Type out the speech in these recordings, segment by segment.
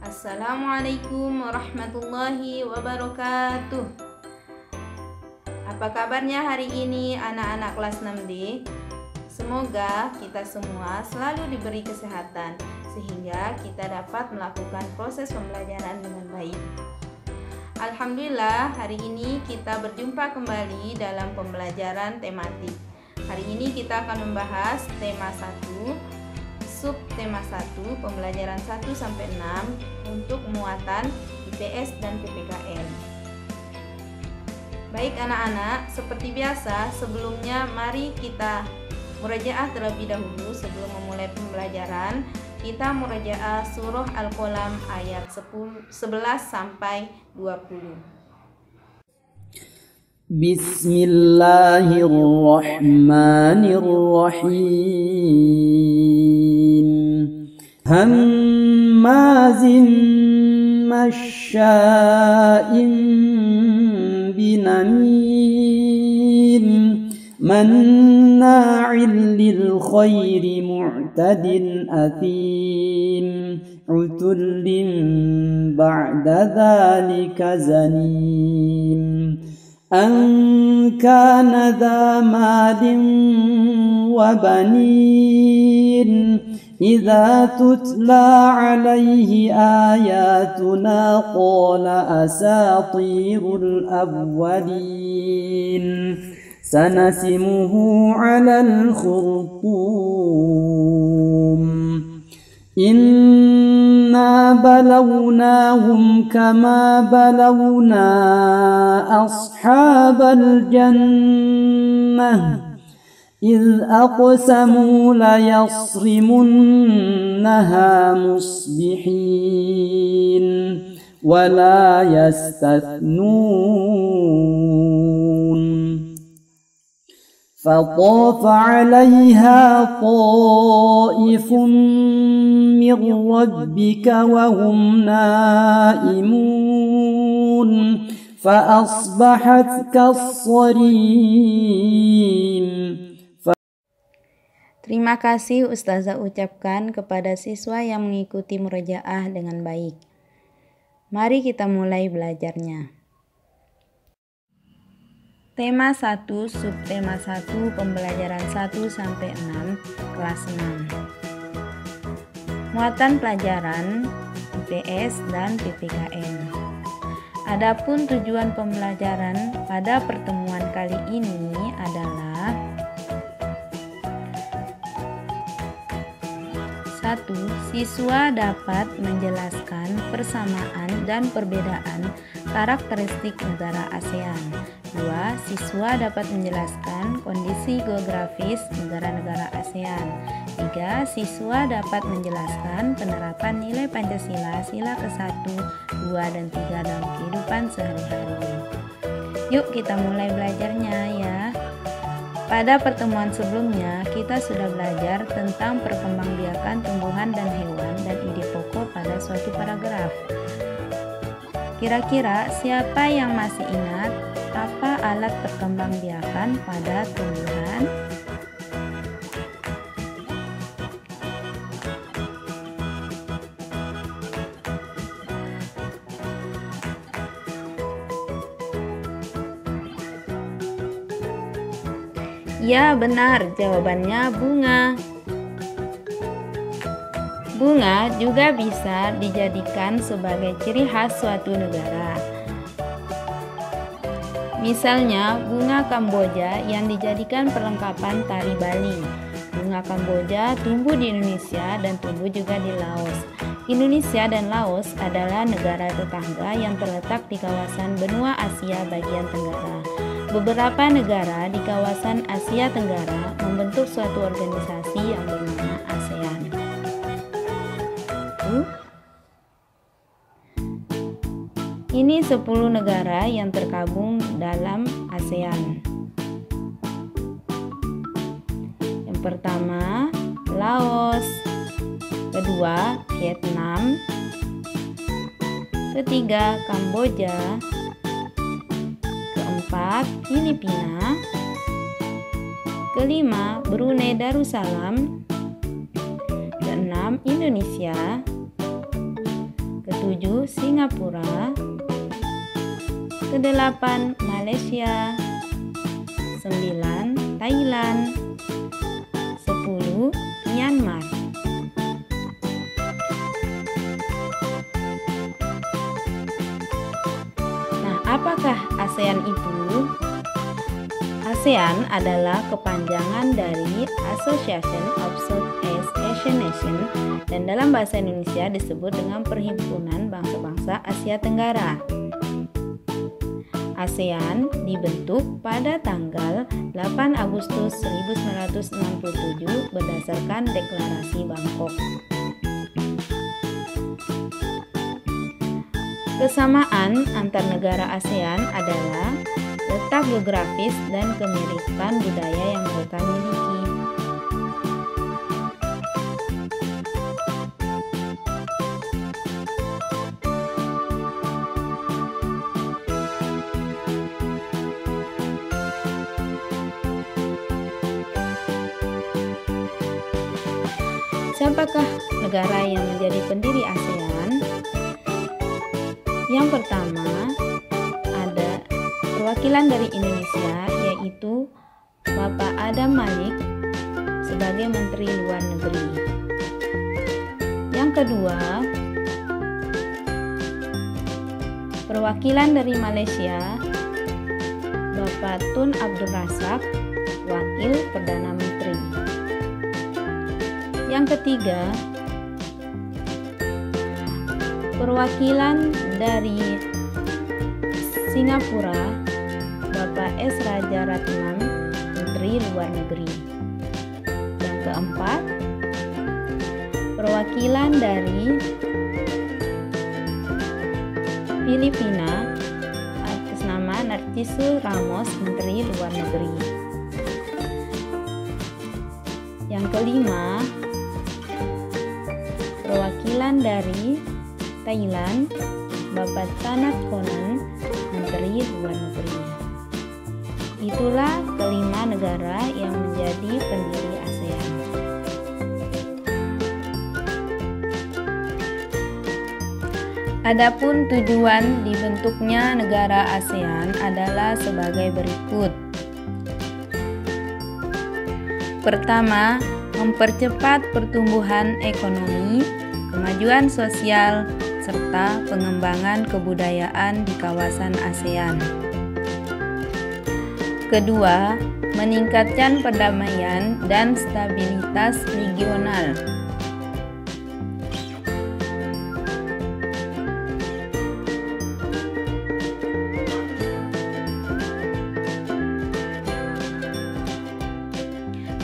Assalamualaikum warahmatullahi wabarakatuh. Apa kabarnya hari ini anak-anak kelas 6D? Semoga kita semua selalu diberi kesehatan sehingga kita dapat melakukan proses pembelajaran dengan baik. Alhamdulillah, hari ini kita berjumpa kembali dalam pembelajaran tematik. Hari ini kita akan membahas tema 1, subtema 1, pembelajaran 1-6 untuk muatan IPS dan PPKN. Baik anak-anak, seperti biasa sebelumnya mari kita murajaah terlebih dahulu sebelum memulai pembelajaran. Kita murajaah surah Al-Qalam ayat 11 sampai 20. Bismillahirrahmanirrahim. Hammazin masya'in binamim manna'in lil khairi mu'tadin athim utullin ba'da dhalika zanim an kana dha malin wa banin idza tutla alaihi ayatuna qala asatirul awwalin sanasimuhu alal khurtum inna balawnahum kama balawna ashabal jannah إذ أقسموا ليصرمنها مصبحين ولا يستثنون فطاف عليها طائف من ربك وهم نائمون فأصبحت كالصريم. Terima kasih Ustazah ucapkan kepada siswa yang mengikuti murajaah dengan baik. Mari kita mulai belajarnya. Tema 1, subtema 1, pembelajaran 1-6, kelas 6. Muatan pelajaran IPS dan PPKN. Adapun tujuan pembelajaran pada pertemuan kali ini adalah 1. Siswa dapat menjelaskan persamaan dan perbedaan karakteristik negara ASEAN. 2. Siswa dapat menjelaskan kondisi geografis negara-negara ASEAN. 3. Siswa dapat menjelaskan penerapan nilai Pancasila sila ke-1, 2, dan 3 dalam kehidupan sehari-hari. Yuk kita mulai belajarnya ya. Pada pertemuan sebelumnya, kita sudah belajar tentang perkembangbiakan tumbuhan dan hewan dan ide pokok pada suatu paragraf. Kira-kira siapa yang masih ingat apa alat perkembangbiakan pada tumbuhan? Ya benar, jawabannya bunga. Bunga juga bisa dijadikan sebagai ciri khas suatu negara. Misalnya bunga Kamboja yang dijadikan perlengkapan tari Bali. Bunga Kamboja tumbuh di Indonesia dan tumbuh juga di Laos. Indonesia dan Laos adalah negara tetangga yang terletak di kawasan benua Asia bagian Tenggara. Beberapa negara di kawasan Asia Tenggara membentuk suatu organisasi yang bernama ASEAN. Ini 10 negara yang tergabung dalam ASEAN. Yang pertama, Laos. Kedua, Vietnam. Ketiga, Kamboja. Keempat, Filipina. Kelima, Brunei Darussalam. Keenam, Indonesia. 7. Singapura. Ke-8 Malaysia. 9 Thailand. 10 Myanmar. Nah, apakah ASEAN itu? ASEAN adalah kepanjangan dari Association of Southeast Asian Nations dan dalam bahasa Indonesia disebut dengan Perhimpunan Bangsa-Bangsa Asia Tenggara. ASEAN dibentuk pada tanggal 8 Agustus 1967 berdasarkan Deklarasi Bangkok. Kesamaan antar negara ASEAN adalah letak geografis dan kemiripan budaya yang mereka miliki. Siapakah negara yang menjadi pendiri ASEAN? Yang pertama, ada perwakilan dari Indonesia, yaitu Bapak Adam Malik sebagai Menteri Luar Negeri. Yang kedua, perwakilan dari Malaysia, Bapak Tun Abdul Razak, Wakil Perdana Menteri. Yang ketiga, perwakilan dari Singapura, Bapak S. Rajaratnam, Menteri Luar Negeri. Yang keempat, perwakilan dari Filipina atas nama Narciso Ramos, Menteri Luar Negeri. Yang kelima, perwakilan dari Thailand, Bapak Tanat Konan, Menteri Luar Negeri. Itulah kelima negara yang menjadi pendiri ASEAN. Adapun tujuan dibentuknya negara ASEAN adalah sebagai berikut. Pertama, mempercepat pertumbuhan ekonomi, kemajuan sosial, serta pengembangan kebudayaan di kawasan ASEAN. Kedua, meningkatkan perdamaian dan stabilitas regional.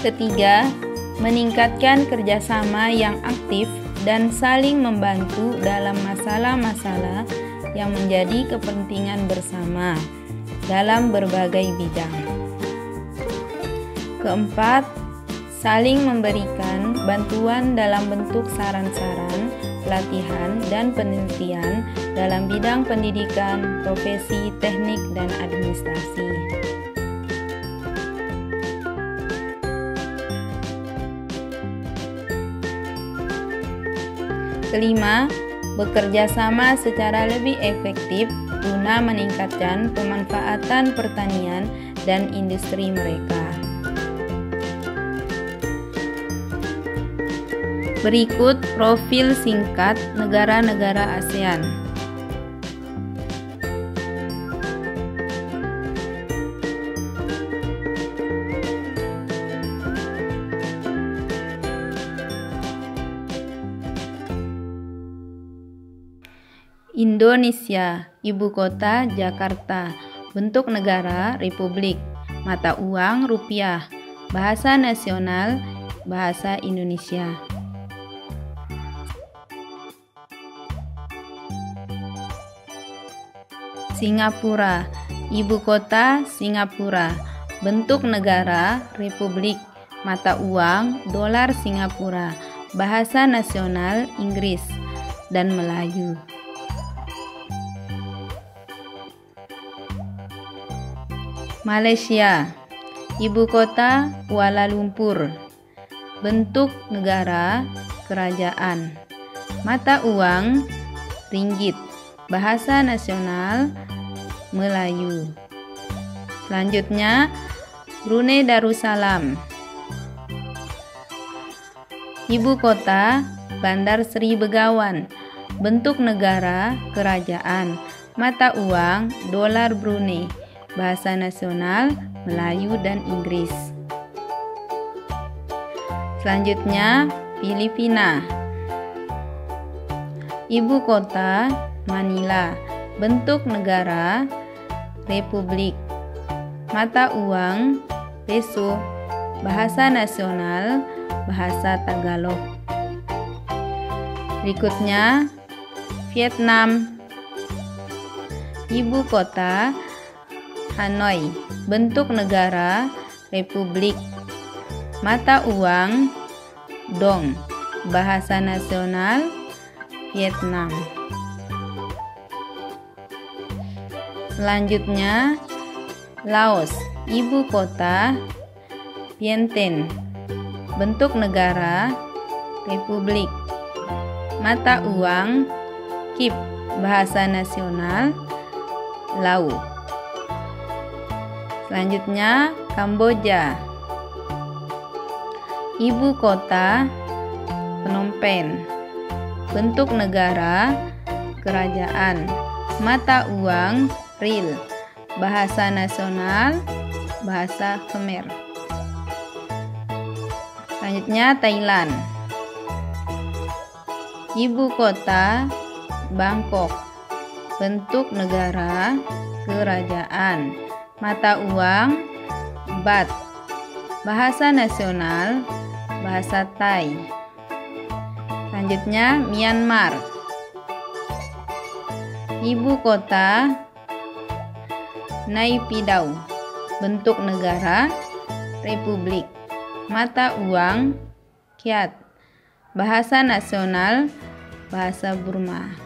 Ketiga, meningkatkan kerjasama yang aktif dan saling membantu dalam masalah-masalah yang menjadi kepentingan bersama dalam berbagai bidang. Keempat, saling memberikan bantuan dalam bentuk saran-saran, pelatihan, dan penelitian dalam bidang pendidikan, profesi, teknik, dan administrasi. Kelima, bekerja sama secara lebih efektif guna meningkatkan pemanfaatan pertanian dan industri mereka. Berikut profil singkat negara-negara ASEAN. Indonesia, ibu kota Jakarta, bentuk negara Republik, mata uang rupiah, bahasa nasional bahasa Indonesia. Singapura, ibu kota Singapura, bentuk negara Republik, mata uang dolar Singapura, bahasa nasional Inggris dan Melayu. Malaysia, ibu kota Kuala Lumpur, bentuk negara kerajaan, mata uang ringgit. Bahasa nasional Melayu. Selanjutnya Brunei Darussalam. Ibu kota Bandar Sri Begawan. Bentuk negara kerajaan. Mata uang dolar Brunei. Bahasa nasional Melayu dan Inggris. Selanjutnya Filipina. Ibu kota Manila. Bentuk negara republik. Mata uang peso. Bahasa nasional bahasa Tagalog. Berikutnya Vietnam. Ibu kota Hanoi. Bentuk negara republik. Mata uang dong. Bahasa nasional Vietnam. Selanjutnya Laos. Ibu kota Vientiane. Bentuk negara republik. Mata uang kip. Bahasa nasional Lau. Selanjutnya Kamboja. Ibu kota Phnom Penh. Bentuk negara kerajaan. Mata uang riel. Bahasa nasional bahasa Khmer. Selanjutnya Thailand. Ibu kota Bangkok. Bentuk negara kerajaan. Mata uang baht. Bahasa nasional bahasa Thai. Selanjutnya Myanmar. Ibu kota Naypyidaw. Bentuk negara republik. Mata uang kyat. Bahasa nasional bahasa Burma.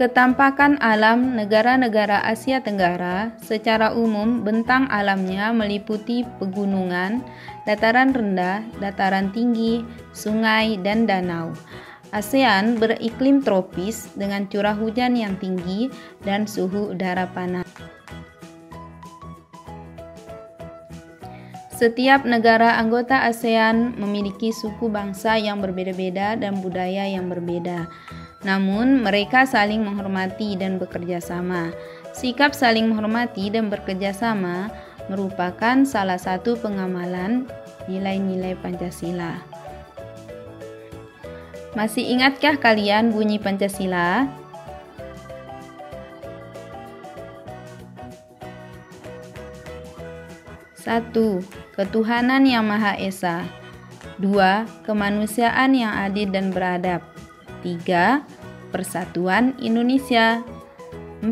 Ketampakan alam negara-negara Asia Tenggara secara umum bentang alamnya meliputi pegunungan, dataran rendah, dataran tinggi, sungai, dan danau. ASEAN beriklim tropis dengan curah hujan yang tinggi dan suhu udara panas. Setiap negara anggota ASEAN memiliki suku bangsa yang berbeda-beda dan budaya yang berbeda. Namun, mereka saling menghormati dan bekerja sama. Sikap saling menghormati dan bekerja sama merupakan salah satu pengamalan nilai-nilai Pancasila. Masih ingatkah kalian bunyi Pancasila? Satu, ketuhanan yang Maha Esa. 2. Kemanusiaan yang adil dan beradab. 3. Persatuan Indonesia. 4.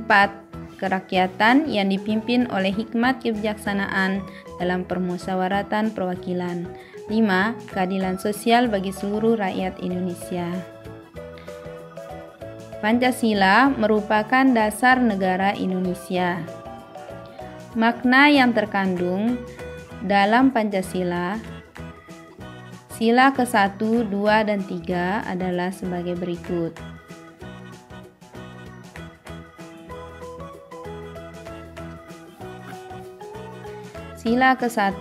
Kerakyatan yang dipimpin oleh hikmat kebijaksanaan dalam permusyawaratan perwakilan. 5. Keadilan sosial bagi seluruh rakyat Indonesia. Pancasila merupakan dasar negara Indonesia. Makna yang terkandung dalam Pancasila sila ke-1, 2, dan 3 adalah sebagai berikut. Sila ke-1.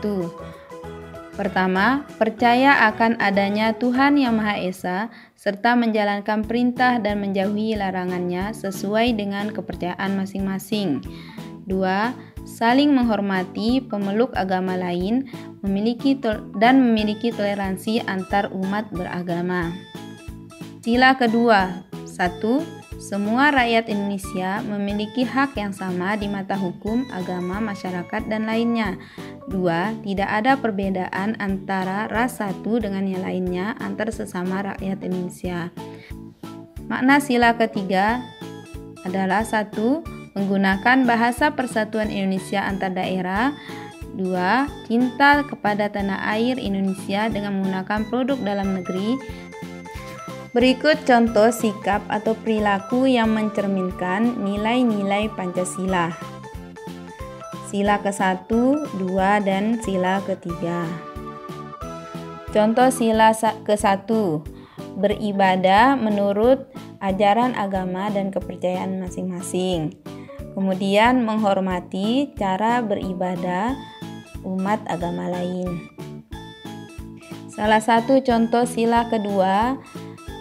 Pertama, percaya akan adanya Tuhan Yang Maha Esa serta menjalankan perintah dan menjauhi larangannya sesuai dengan kepercayaan masing-masing. 2. Saling menghormati pemeluk agama lain memiliki toleransi antar umat beragama. Sila kedua. 1. Semua rakyat Indonesia memiliki hak yang sama di mata hukum, agama, masyarakat, dan lainnya. 2. Tidak ada perbedaan antara ras satu dengan yang lainnya antar sesama rakyat Indonesia. Makna sila ketiga adalah 1. Menggunakan bahasa persatuan Indonesia antar daerah. 2. Cinta kepada tanah air Indonesia dengan menggunakan produk dalam negeri. Berikut contoh sikap atau perilaku yang mencerminkan nilai-nilai Pancasila. sila ke-1, 2, dan sila ke-3. Contoh sila ke-1, beribadah menurut ajaran agama dan kepercayaan masing-masing. Kemudian menghormati cara beribadah umat agama lain. Salah satu contoh sila kedua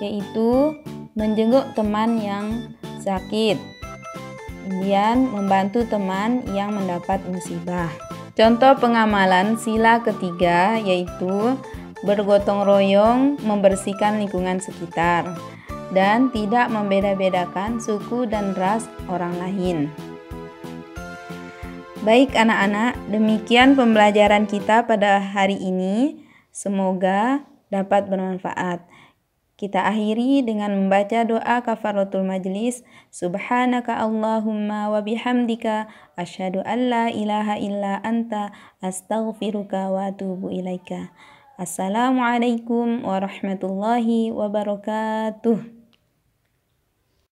yaitu menjenguk teman yang sakit, kemudian membantu teman yang mendapat musibah. Contoh pengamalan sila ketiga yaitu bergotong royong membersihkan lingkungan sekitar dan tidak membeda-bedakan suku dan ras orang lain. Baik anak-anak, demikian pembelajaran kita pada hari ini. Semoga dapat bermanfaat. Kita akhiri dengan membaca doa kafaratul majlis. Subhanaka Allahumma wa bihamdika asyhadu an la ilaha illa anta astaghfiruka wa atubu ilaika. Assalamualaikum warahmatullahi wabarakatuh.